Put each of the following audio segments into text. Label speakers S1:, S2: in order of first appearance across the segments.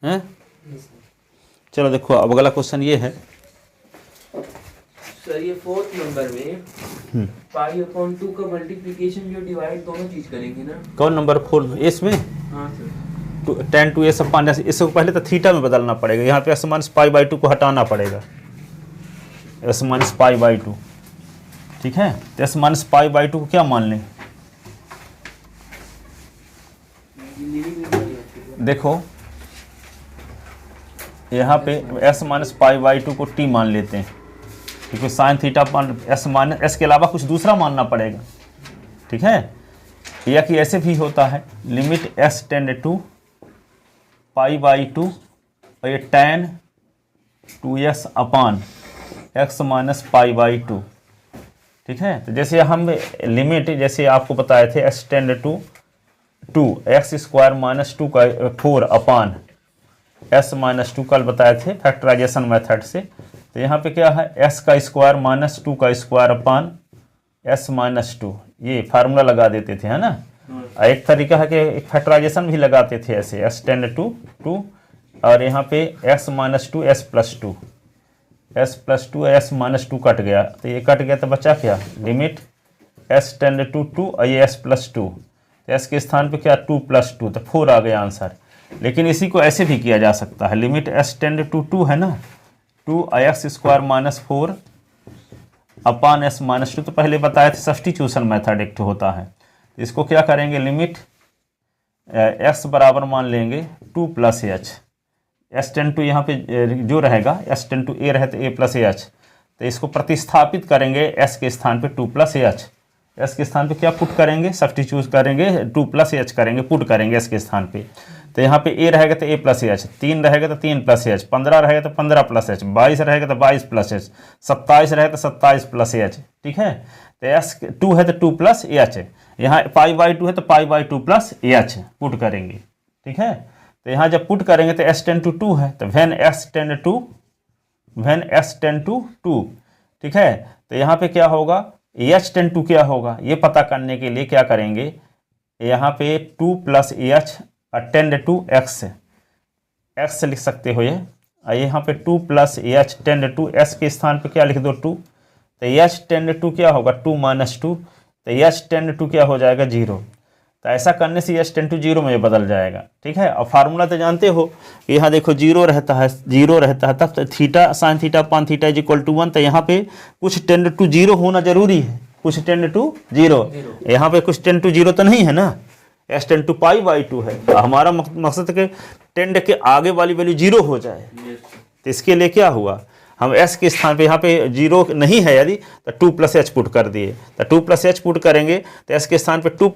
S1: हैं। चलो देखो अब अगला क्वेश्चन ये है
S2: सर ये 4th नंबर में पाई अपॉन 2 का मल्टीप्लिकेशन जो डिवाइड दोनों चीज करेंगे ना।
S1: कौन नंबर 4 इसमें?
S2: हाँ sir.
S1: 10 two s upon s, इसको पहले तो थीटा में बदलना पड़ेगा, यहाँ पे एस माइनस पाई बाई 2 को हटाना पड़ेगा, एस माइनस पाई बाई 2, ठीक है। तो एस माइनस पाई बाई 2 को क्या मान लें? देखो यहाँ पे एस माइनस पाई बाई 2 को टी मान लेते हैं, क्योंकि sine theta S minus S के अलावा कुछ दूसरा मानना पड़ेगा, ठीक है। या कि ऐसे भी होता है limit S tend to pi by 2 और ये tan 2s upon x minus pi by 2, ठीक है। तो जैसे हम लिमिट जैसे आपको बताए थे s tend to 2 x square minus 2 का 4 अपान एस माइनस 2 कल बताए थे फैक्टराइजेशन मेथड से। तो यहाँ पे क्या है एस का स्क्वायर माइनस 2 का स्क्वायर अपान एस माइनस 2, ये फार्मूला लगा देते थे, है ना। एक तरीका है कि एक फैक्टराइजेशन भी लगाते थे ऐसे एस टेंड टू 2 और यहाँ पे x minus 2 S plus 2, S plus 2 S minus 2 cut गया, तो ये कट गया तो बचा क्या लिमिट एस टेंड टू 2 और ये एस प्लस 2, एस के स्थान पे क्या 2 प्लस 2, तो 4 आ गया आंसर। लेकिन इसी को ऐसे भी किया जा सकता है लिमिट एस टेंड टू 2 है ना 2 एक्स स्क्वायर माइनस 4 अपान एस माइनस 2, तो पहले बताए थे सब्स्टिट्यूशन मेथड एक होता है। इसको क्या करेंगे लिमिट एक्स बराबर मान लेंगे 2 plus h, s tend to यहाँ पे जो रहेगा एस टेन टू ए रहे तो ए प्लस एच, तो इसको प्रतिस्थापित करेंगे एस के स्थान पे 2 प्लस एच, एस के स्थान पे क्या पुट करेंगे सब्स्टिट्यूट करेंगे 2 प्लस एच करेंगे पुट करेंगे एस के स्थान पे। तो यहाँ पे ए रहेगा तो ए प्लस एच, 3 रहेगा तो 3 प्लस एच, 15 रहेगा तो 15 प्लस एच, 22 रहेगा तो 22 प्लस एच, 27 रहेगा तो 27 प्लस एच, ठीक है। तो एस 2 है तो 2 प्लस एच, यहाँ पाई बाई 2 है तो pi by 2 plus H put करेंगे, ठीक है। तो यहाँ जब पुट करेंगे तो एस टेन टू 2 है, तो व्हेन एस टेन टू 2, ठीक है। तो यहाँ पे क्या होगा एच टेन टू क्या होगा ये पता करने के लिए क्या करेंगे यहाँ पे 2 plus h tend to x, x लिख सकते हो ये, यहाँ पे 2 plus h tend to s के स्थान पे क्या लिख दो 2, तो एच टेंड टू क्या होगा 2 माइनस 2, तो एच टेंड टू क्या हो जाएगा 0। तो ऐसा करने से एच टेंड टू 0 में बदल जाएगा, ठीक है। और फार्मूला तो जानते हो यहाँ देखो 0 रहता है तब तो थीटा साइन थीटा पान थीटा इज इक्वल टू 1, तो यहाँ पे कुछ टेंड टू 0 होना जरूरी है, कुछ टेंड टू 0, यहाँ पे कुछ टेंड टू 0 तो नहीं है ना, s tend to pi by 2 है। हमारा मकसद के टेंड के आगे वाली वैल्यू 0 हो जाए, तो इसके लिए क्या हुआ हम एस के स्थान पे यहाँ पे 0 नहीं है यदि तो 2 प्लस एच पुट कर दिए, तो 2 प्लस एच पुट करेंगे तो एस के स्थान पे 2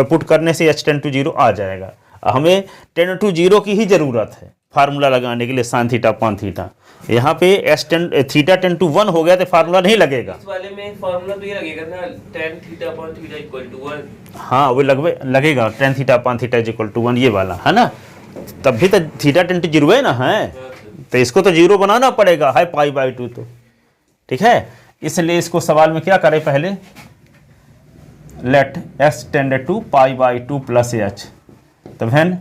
S1: पुट करने से एच टेन टू 0 आ जाएगा। हमें टेन टू 0 की ही ज़रूरत है फार्मूला लगाने के लिए साइन थीटा पान थीटा। यहाँ पे s tan theta tend to 1 हो गया तो फार्मूला नहीं लगेगा,
S2: इस वाले में फार्मूला तो ये लगेगा ना tan थीटा पान थीटा इक्वल टू 1।
S1: हाँ वो लगेगा tan थीटा पान थीटा इज इक्वल टू 1 ये वाला है ना, तब भी तो थीटा टेन टू 0 है ना, है तो इसको तो 0 बनाना पड़ेगा है पाई बाई 2, तो ठीक है। इसलिए इसको सवाल में क्या करें पहले let x tend to pi by 2 plus h, तो when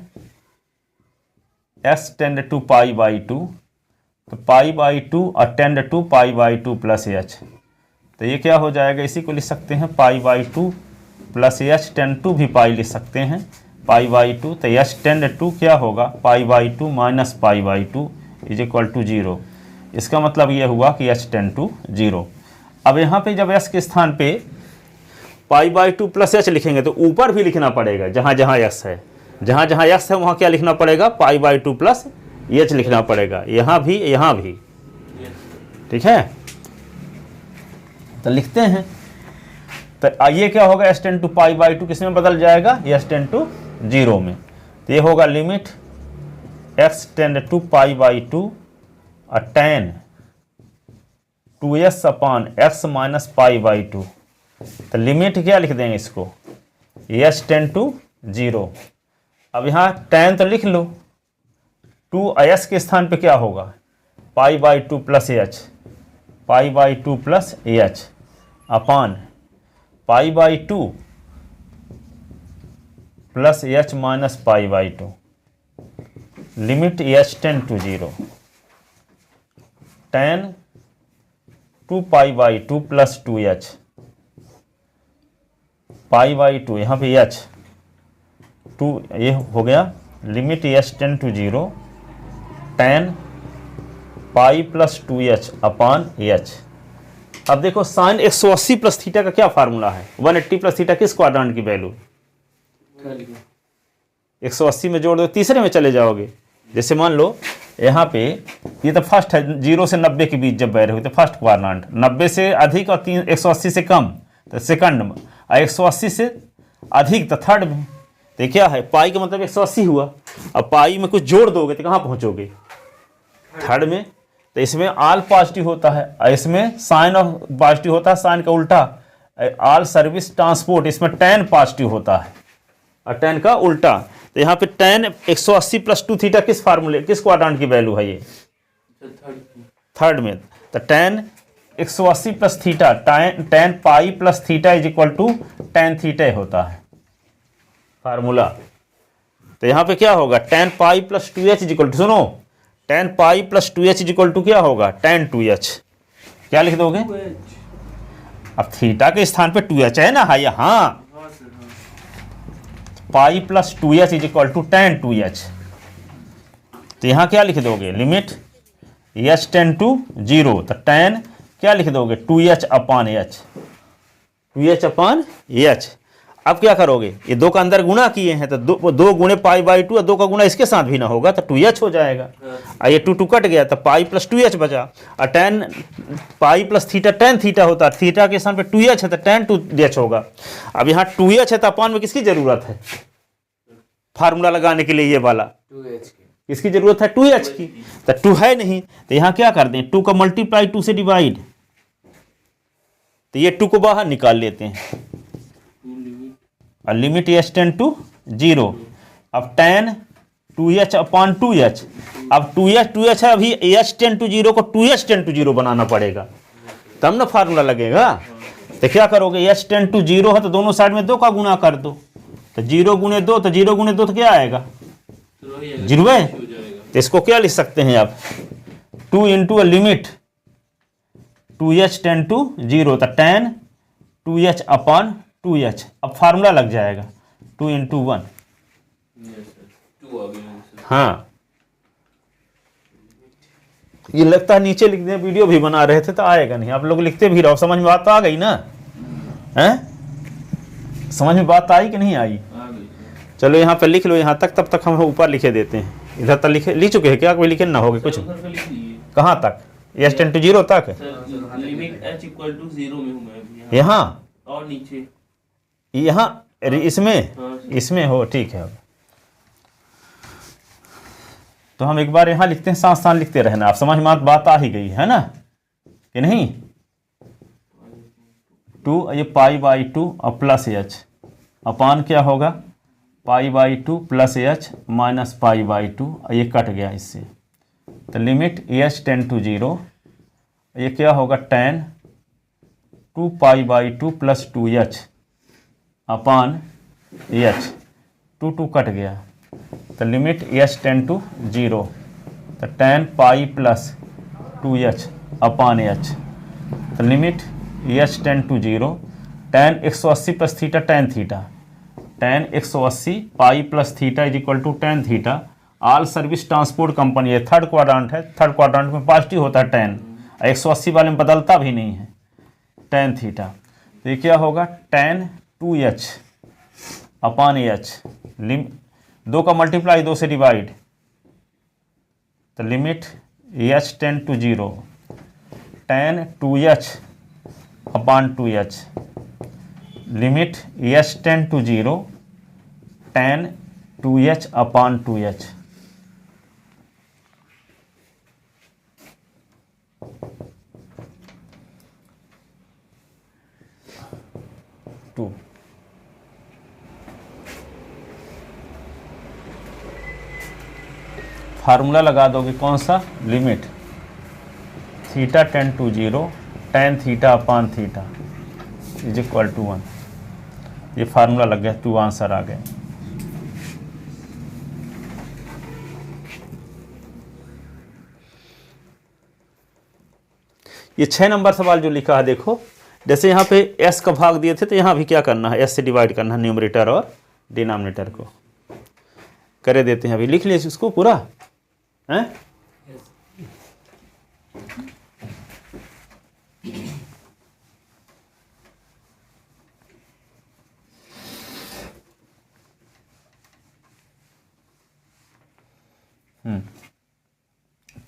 S1: x tend to pi by 2, तो पाई बाई 2 और tend to pi by 2 plus h, तो ये क्या हो जाएगा इसी को लिख सकते हैं pi by 2 plus h tend to भी पाई लिख सकते हैं पाई बाई 2, तो एच टेंड टू क्या होगा pi by 2 minus pi by 2 is equal to 0। इसका मतलब ये हुआ कि एच टेंड टू 0। अब यहाँ पे जब एस के स्थान पे पाई बाई 2 प्लस एच लिखेंगे तो ऊपर भी लिखना पड़ेगा जहाँ जहाँ एस है, जहाँ जहाँ एस है वहाँ क्या लिखना पड़ेगा पाई बाई 2 प्लस एच लिखना पड़ेगा, यहाँ भी, ठीक है। तो लिखते हैं तो ये क्या होगा s tend to pi by 2 किस में बदल जाएगा एस टेन टू 0 में, तो ये होगा limit x tend to pi by 2 और tan 2s upon x minus pi by 2, तो लिमिट क्या लिख देंगे इसको एस टेन टू 0। अब यहाँ tan तो लिख लो 2s के स्थान पे क्या होगा pi by 2 plus h, pi by 2 plus h upon pi by 2 plus h minus pi by 2, limit h tend to 0 tan 2π/2 plus 2h π/2 यहाँ पे h 2 ये हो गया limit h tend to 0 tan pi plus 2h upon h. अब देखो sign 180 plus theta का क्या formula है, 180 प्लस थीटा किस क्वाड्रेंट की वैल्यू, 180 में जोड़ दो, तीसरे में चले जाओगे। जैसे मान लो यहाँ पे ये तो फर्स्ट है, 0 से 90 के बीच जब बैठे हुए तो फर्स्ट क्वाड्रेंट, 90 से अधिक और 180 से कम तो सेकंड में, और 180 से अधिक तो थर्ड में। तो क्या है, पाई का मतलब 180 हुआ, अब पाई में कुछ जोड़ दोगे तो कहाँ पहुँचोगे, थर्ड में। तो इसमें आल पॉजिटिव होता है और इसमें साइन ऑफ पॉजिटिव होता है, साइन का उल्टा आल सर्विस ट्रांसपोर्ट, इसमें टेन पॉजिटिव होता है और टेन का उल्टा। तो यहाँ पे टेन 180 प्लस 2 थीटा किस फार्मूले किस क्वाड्रेंट की वैल्यू है, ये थर्ड में। तो tan 180 plus theta tan pi plus theta is equal to tan theta होता है फार्मूला। तो यहाँ पे क्या होगा, tan pi plus 2h is equal to, सुनो, tan pi plus 2h is equal to क्या होगा, टेन 2h। क्या लिख दोगे, अब थीटा के स्थान पे 2h है ना, हाँ, pi plus 2h is equal to tan 2h। तो यहाँ क्या लिख दोगे, लिमिट एच टेन टू 0, तो टेन क्या लिख दोगे, 2h upon H, 2h upon h. अब क्या करोगे, ये दो का अंदर गुणा किए हैं तो दो गुणे π/2 और 2 का गुणा इसके साथ भी ना होगा तो 2h हो जाएगा, और ये 2 कट गया तो पाई प्लस 2h बचा, और ten pi plus theta tan theta होता है, थीटा के स्थान पे 2h है तो टेन 2h होगा। अब यहाँ 2h है तो अपान में किसकी जरूरत है फार्मूला लगाने के लिए, ये वाला
S2: 2h
S1: किसकी जरूरत है, 2h की। तो 2 है नहीं तो यहाँ क्या कर दें, 2 का मल्टीप्लाई 2 से डिवाइड, तो ये 2 को बाहर निकाल लेते हैं और लिमिट एच टेन टू 0। अब टेन 2h अपान 2h, अब 2h है, अभी एच टेन टू 0 को 2h टेन टू 0 बनाना पड़ेगा तब ना फार्मूला लगेगा। तो क्या करोगे, एच टेन टू 0 है तो दोनों साइड में 2 का गुणा कर दो, तो 0 गुणे 2 तो 0 गुणे 2 तो क्या आएगा, 0 है। तो इसको क्या लिख सकते हैं आप, 2 into limit 2h ten to 0, तो टेन 2h अपान 2h। अब फार्मूला लग जाएगा 2 इंटू 1, हाँ ये लगता है नीचे लिख दें, वीडियो भी बना रहे थे तो आएगा नहीं, आप लोग लिखते भी रहो, समझ में बात आ गई ना, हैं, समझ में बात आई कि नहीं आई। चलो यहाँ पे लिख लो यहाँ तक, तब तक हम ऊपर लिखे देते हैं, इधर तक लिख चुके हैं क्या, कोई लिखे ना होगे कुछ, कहाँ तक, एच टेन टू 0 तक,
S2: लिमिट h इक्वल टू 0 में हूं मैं अभी,
S1: यहाँ
S2: और नीचे
S1: यहाँ इसमें हो, ठीक है। तो हम एक बार यहाँ लिखते हैं, साथ साथ लिखते रहना, आप समझ में बात आ ही गई है ना कि नहीं। 2 ये π/2 और प्लस h अपान क्या होगा, π/2 प्लस h माइनस π/2, ये कट गया इससे, तो लिमिट एच टेन टू 0, ये क्या होगा, tan 2π/2 plus 2h upon h, 2 cut गया तो लिमिट एच टेन टू 0, तो tan pi plus 2h upon h, तो limit h tend to 0, tan 180 plus theta tan theta, tan 180 pi plus theta is equal to tan theta. All service transport company है, third quadrant है, third quadrant में positive होता है ten, 180 वाले में बदलता भी नहीं है, टेन थीटा। तो ये क्या होगा, टेन 2h अपान एच, 2 का मल्टीप्लाई 2 से डिवाइड, तो limit h tend to 0, tan 2h upon 2h, limit h tend to 0, tan 2h upon 2h। Formula लगा दोगे कौन सा, limit theta tend to 0, tan theta upon theta is equal to 1। ये formula लग गया, 2 answer आ गए। ये 6 नंबर सवाल जो लिखा है देखो, जैसे यहाँ पे s का भाग दिए थे तो यहाँ भी क्या करना है, s से डिवाइड करना है न्यूमरेटर और डिनोमिनेटर को। करे देते हैं, अभी लिख लीजिए इसको पूरा हैं।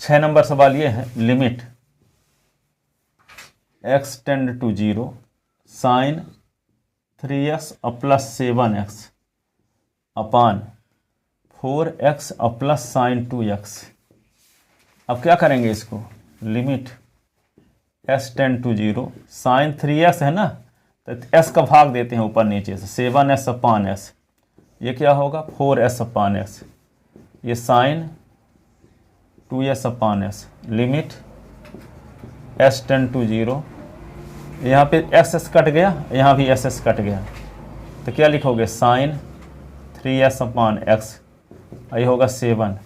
S1: छह नंबर सवाल ये है, limit x tend to 0 sine 3x plus 7x upon 4x plus sine 2x। अब क्या करेंगे इसको, limit s tend to 0 sine 3x है ना, तो s का भाग देते हैं ऊपर नीचे से, 7s अपान s, ये क्या होगा 4s अपान s, ये sine 2s upon s, limit s tend to 0, यहाँ पे s कट गया, यहाँ भी s कट गया, तो क्या लिखोगे साइन 3s अपान x, ये होगा 7।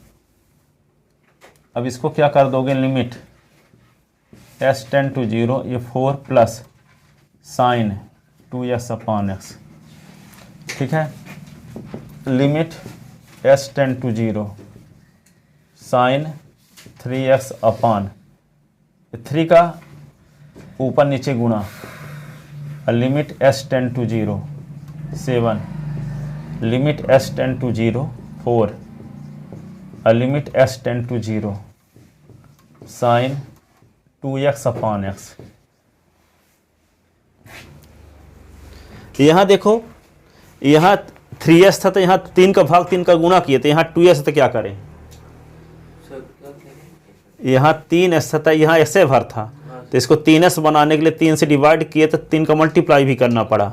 S1: अब इसको क्या कर दोगे, लिमिट s टेंड टू 0, ये 4 प्लस साइन 2s अपान x, ठीक है। Limit s tend to 0 sine 3x upon 3 का ऊपर नीचे गुणा, limit s tend to 0 7, limit s tend to 0 4, limit s tend to 0 sine 2x upon x। यहाँ देखो, यहाँ 3s था तो यहाँ 3 का भाग 3 का गुणा किए, तो यहाँ 2s तो क्या करें, यहाँ 3s था, यहाँ ऐसे भर था, तो इसको 3s बनाने के लिए 3 से डिवाइड किए तो 3 का मल्टीप्लाई भी करना पड़ा,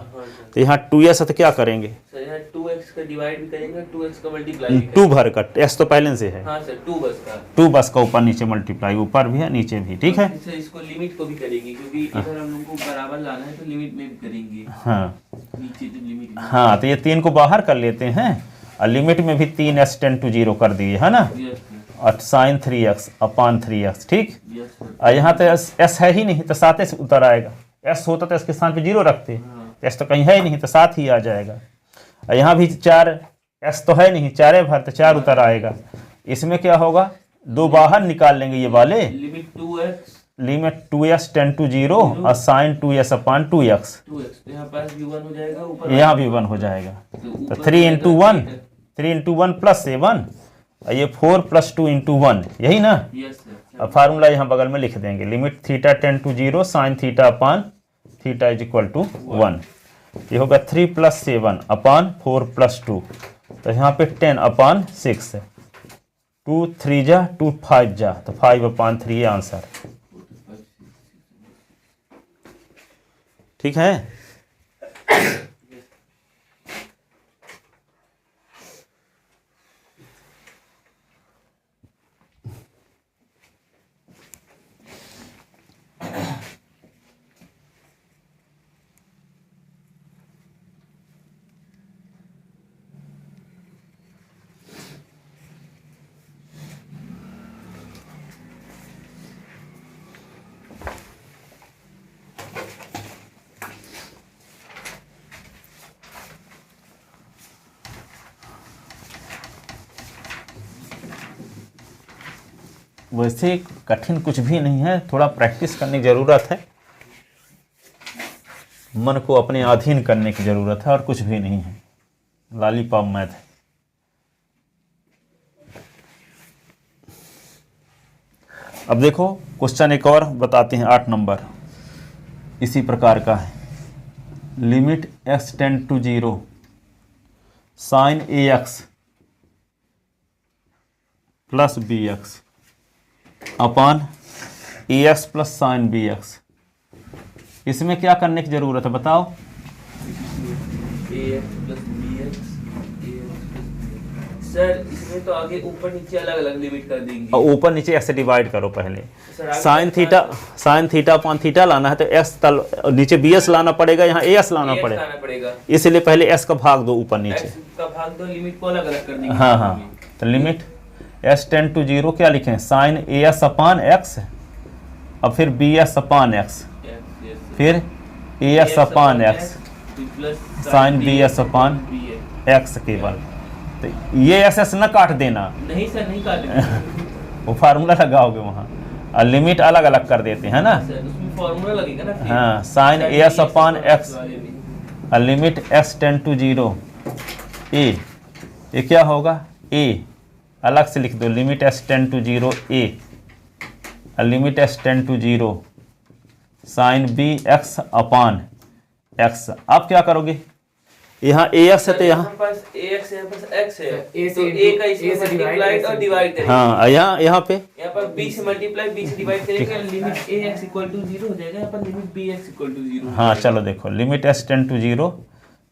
S1: तो यहाँ 2s है तो क्या करेंगे,
S2: सर यहाँ 2x का डिवाइड भी करेंगे, 2x का मल्टीप्लाई भी
S1: 2 भर का, s तो पहले से है,
S2: हाँ सर 2 बस का,
S1: 2 बस का ऊपर नीचे मल्टीप्लाई, ऊपर भी है नीचे भी, ठीक है।
S2: सर इसको लिमिट को भी करेंगे क्योंकि इधर हम लोग को बराबर लाना है तो लिमिट में भी करेंगे,
S1: हाँ
S2: नीचे जो लिमिट,
S1: हाँ, तो ये 3 को बाहर कर लेते हैं और लिमिट में भी 3s टेंड टू 0 कर दिए, है ना, और साइन 3x अपान 3x, ठीक। और यहाँ तो s है ही नहीं, तो 7 से उतर आएगा, s होता तो इसके स्थान पे 0 रखते, s तो कहीं है ही नहीं, तो 7 ही आ जाएगा। और यहाँ भी 4 s तो है नहीं, 4 भर, तो 4 उतर आएगा। इसमें क्या होगा, 2 बाहर निकाल लेंगे ये वाले, लिमिट 2s टेंड टू 0 और साइन 2s अपान 2x,
S2: यहाँ पास भी 1 हो जाएगा, ऊपर
S1: यहाँ भी 1 हो जाएगा, तो 3 इंटू 1, 3 इंटू 1 प्लस 7, ये 4 प्लस 2 इंटू 1, यही ना। अब फार्मूला यहाँ बगल में लिख देंगे, limit theta tend to 0 sine theta upon theta is equal to 1, ये होगा 3 प्लस 7 अपान 4 प्लस 2, तो यहाँ पे 10 अपान 6 है, 2 3 जा 2 5 जा, तो 5 अपान 3 ये आंसर, ठीक है। वैसे कठिन कुछ भी नहीं है, थोड़ा प्रैक्टिस करने की ज़रूरत है, मन को अपने अधीन करने की ज़रूरत है, और कुछ भी नहीं है, लॉलीपॉप मैथ है। अब देखो क्वेश्चन एक और बताते हैं, 8 नंबर इसी प्रकार का है, limit x tend to 0 sine ax plus bx upon ax plus sine bx। इसमें क्या करने की जरूरत है बताओ,
S2: सर इसमें तो आगे ऊपर नीचे अलग अलग लिमिट कर देंगे,
S1: और ऊपर नीचे ऐसे डिवाइड करो, पहले साइन थीटा अपान थीटा लाना है तो x तल नीचे bs लाना पड़ेगा, यहाँ as लाना पड़ेगा, इसलिए पहले s का भाग दो ऊपर नीचे,
S2: का भाग दो, लिमिट को अलग अलग कर देंगे।
S1: हाँ हाँ, तो लिमिट s टेंड टू 0 क्या लिखें, साइन as अपान x अब फिर बी एस अपान एक्स, फिर a x upon x sine b S upon x केवल। तो ये एस एस न काट देना,
S2: नहीं सर नहीं काटेंगे।
S1: वो फार्मूला लगाओगे वहाँ, और लिमिट अलग अलग कर देते हैं ना।
S2: सर उसमें फॉर्मूला लगेगा ना फिर।
S1: हाँ, sine a x upon x, और limit x tend to zero a, ये क्या होगा ए, अलग से लिख दो, limit S tend to zero a, और limit S tend to zero sine b x upon x. आप क्या करोगे, यहाँ ए एक्स है तो यहाँ
S2: पास ax है, पास x है, तो a का इसमें मल्टीप्लाई और डिवाइड करेंगे।
S1: हाँ, यहाँ पे
S2: यहाँ पर b से मल्टीप्लाई b से डिवाइड करेंगे, लिमिट ax इक्वल टू 0 हो जाएगा, यहाँ पर लिमिट bx इक्वल टू 0।
S1: हाँ चलो देखो, limit S tend to zero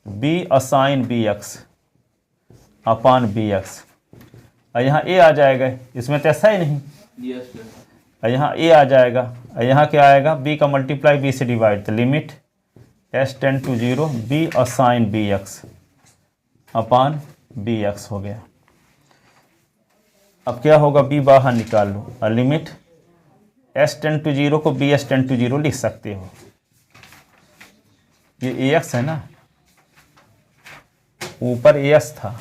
S1: b a sine b x upon b x, और यहाँ ए आ जाएगा, इसमें तो ऐसा ही नहीं,
S2: यस सर।
S1: और यहाँ ए आ जाएगा, और यहाँ क्या आएगा, बी का मल्टीप्लाई बी से डिवाइड, तो limit S tend to zero b a sine b x upon b x हो गया। अब क्या होगा, बी बाहर निकाल लो, और limit S tend to zero को b S tend to zero लिख सकते हो, ये ए एक्स है ना, ऊपर ए एस था,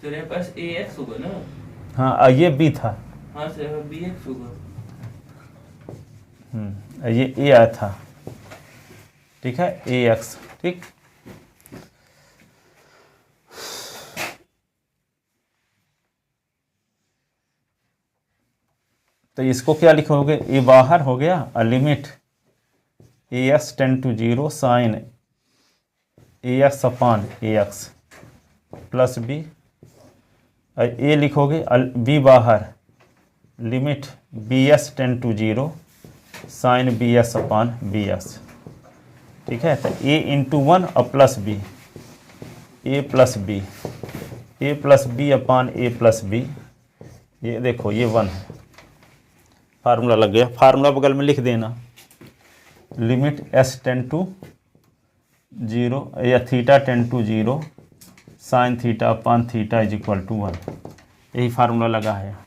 S2: सर यहाँ पास ax होगा ना।
S1: हाँ, और ये बी था,
S2: हाँ सर यहाँ bx होगा।
S1: और ये ए आया था, ठीक है, ए एक्स, ठीक। तो इसको क्या लिखोगे, ए बाहर हो गया, और limit a x tend to zero sine a x upon a x plus b, और ए लिखोगे बी बाहर, limit b S tend to zero sine b S upon b s, ठीक है। तो ए इंटू वन और plus b, a plus b upon a plus b, ये देखो ये 1 है, फार्मूला लग गया, फार्मूला बगल में लिख देना, limit S tend to zero या theta tend to zero sine theta upon theta is equal to 1, यही फार्मूला लगा है।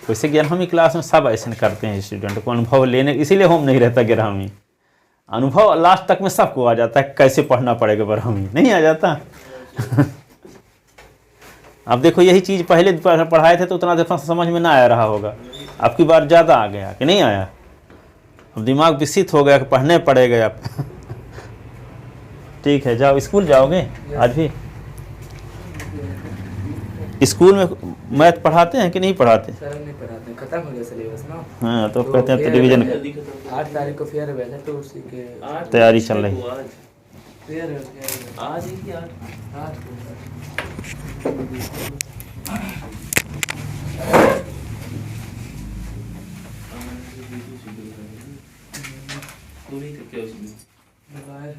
S1: वैसे ग्यारहवीं क्लास में सब ऐसे करते हैं, स्टूडेंट को अनुभव लेने, इसीलिए होम नहीं रहता ग्यारहवीं, अनुभव लास्ट तक में सबको आ जाता है, कैसे पढ़ना पड़ेगा बारहवीं, नहीं आ जाता। अब देखो यही चीज़ पहले पढ़ाए थे तो उतना देर समझ में ना आ रहा होगा, आपकी बार ज़्यादा आ गया कि नहीं आया, अब दिमाग विकसित हो गया कि पढ़ने पड़ेगा आप। ठीक है, जाओ स्कूल जाओगे आज भी, स्कूल में मैथ पढ़ाते हैं कि नहीं पढ़ाते?
S3: सर नहीं पढ़ाते, खत्म हो गया सिलेबस ना।
S1: हाँ, तो कहते हैं टेलीविजन
S3: 8 तारीख को फेयरवेल है, तो उसी के
S1: तैयारी चल रही।
S3: फेयरवेल
S2: आज ही की आज तो नहीं क्या उसमें
S3: आज